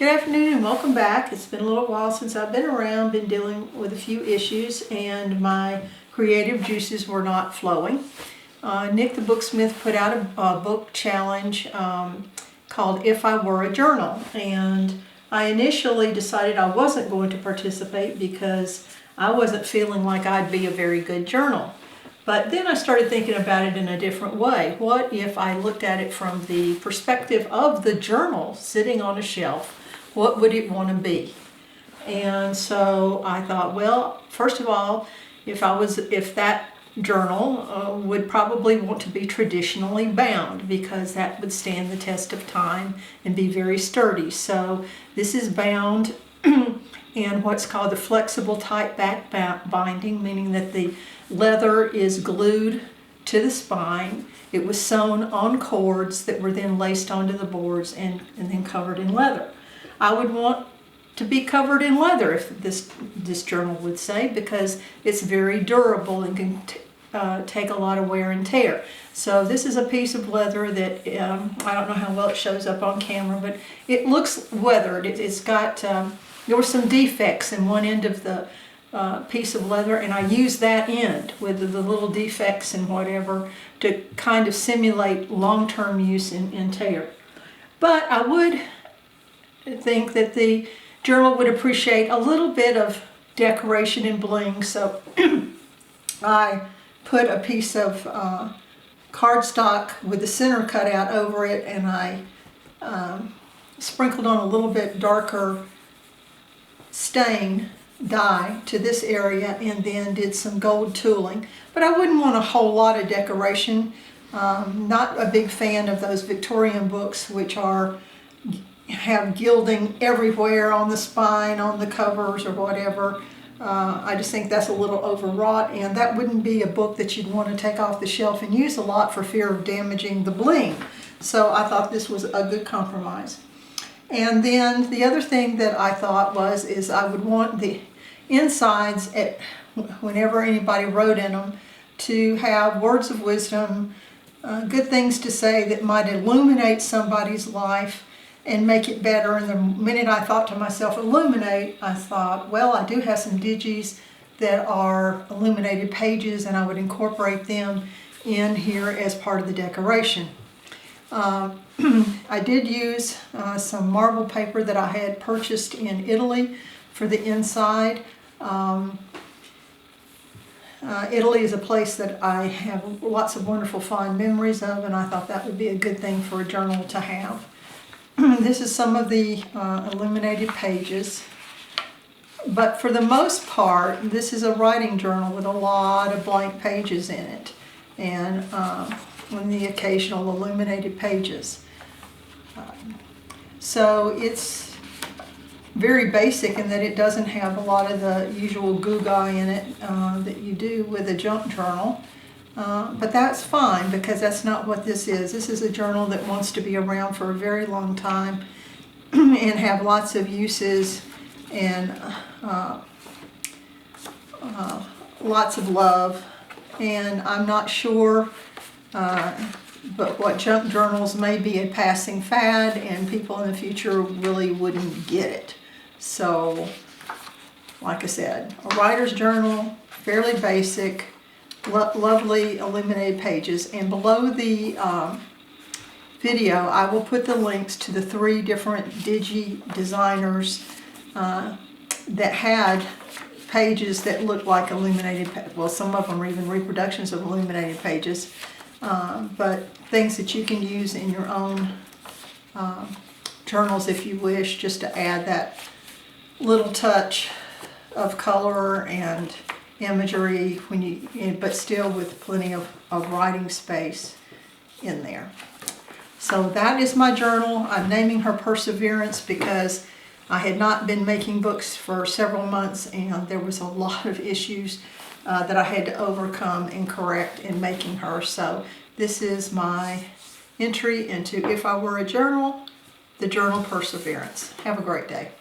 Good afternoon and welcome back. It's been a little while since I've been around, been dealing with a few issues, and my creative juices were not flowing. Nik the Booksmith put out a book challenge called If I Were a Journal, and I initially decided I wasn't going to participate because I wasn't feeling like I'd be a very good journal. But then I started thinking about it in a different way. What if I looked at it from the perspective of the journal sitting on a shelf? What would it want to be? And so I thought, well, first of all, if that journal would probably want to be traditionally bound, because that would stand the test of time and be very sturdy. So this is bound in what's called the flexible tight back binding, meaning that the leather is glued to the spine. It was sewn on cords that were then laced onto the boards and then covered in leather. I would want to be covered in leather, if this journal would say, because it's very durable and can take a lot of wear and tear. So this is a piece of leather that I don't know how well it shows up on camera, but it looks weathered. It's got there were some defects in one end of the piece of leather, and I used that end with the little defects and whatever to kind of simulate long-term use and tear. But I would think that the journal would appreciate a little bit of decoration and bling, so I put a piece of cardstock with the center cut out over it, and I sprinkled on a little bit darker stain dye to this area, and then did some gold tooling. But I wouldn't want a whole lot of decoration. Not a big fan of those Victorian books which have gilding everywhere on the spine, on the covers, or whatever. I just think that's a little overwrought, and that wouldn't be a book that you'd want to take off the shelf and use a lot for fear of damaging the bling. So I thought this was a good compromise. And then the other thing that I thought is I would want the insides, whenever anybody wrote in them, to have words of wisdom, good things to say that might illuminate somebody's life and make it better. And the minute I thought to myself, illuminate, I thought, well, I do have some digis that are illuminated pages, and I would incorporate them in here as part of the decoration. I did use some marble paper that I had purchased in Italy for the inside. Italy is a place that I have lots of wonderful fond memories of, and I thought that would be a good thing for a journal to have. This is some of the illuminated pages, but for the most part this is a writing journal with a lot of blank pages in it, and the occasional illuminated pages. So it's very basic in that it doesn't have a lot of the usual goo-gaw in it that you do with a junk journal. But that's fine, because that's not what this is. This is a journal that wants to be around for a very long time and have lots of uses and lots of love. And I'm not sure, but what junk journals may be a passing fad, and people in the future really wouldn't get it. So, like I said, a writer's journal, fairly basic, lovely illuminated pages. And below the video I will put the links to the 3 different digi designers that had pages that looked like illuminated, well, some of them are even reproductions of illuminated pages, but things that you can use in your own journals if you wish, just to add that little touch of color and imagery but still with plenty of writing space in there. So that is my journal. I'm naming her Perseverance because I had not been making books for several months, and there was a lot of issues that I had to overcome and correct in making her. So this is my entry into If I Were a Journal, the journal Perseverance. Have a great day.